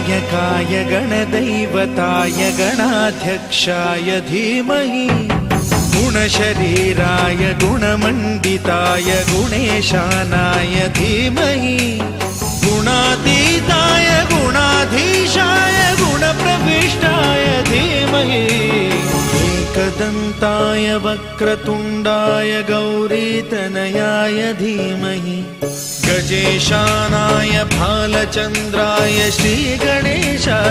गणनायकाय गणदैवताय गणाध्यक्षाय धीमहि गुणशरीराय गुणमण्डिताय गुणेशानाय धीमहि गुणातीताय गुणाधीशाय गुणप्रविष्टाय धीमहि एकदन्ताय वक्रतुण्डाय गौरीतनयाय धीमहि गजेशानाय भालचन्द्राय श्रीगणेशाय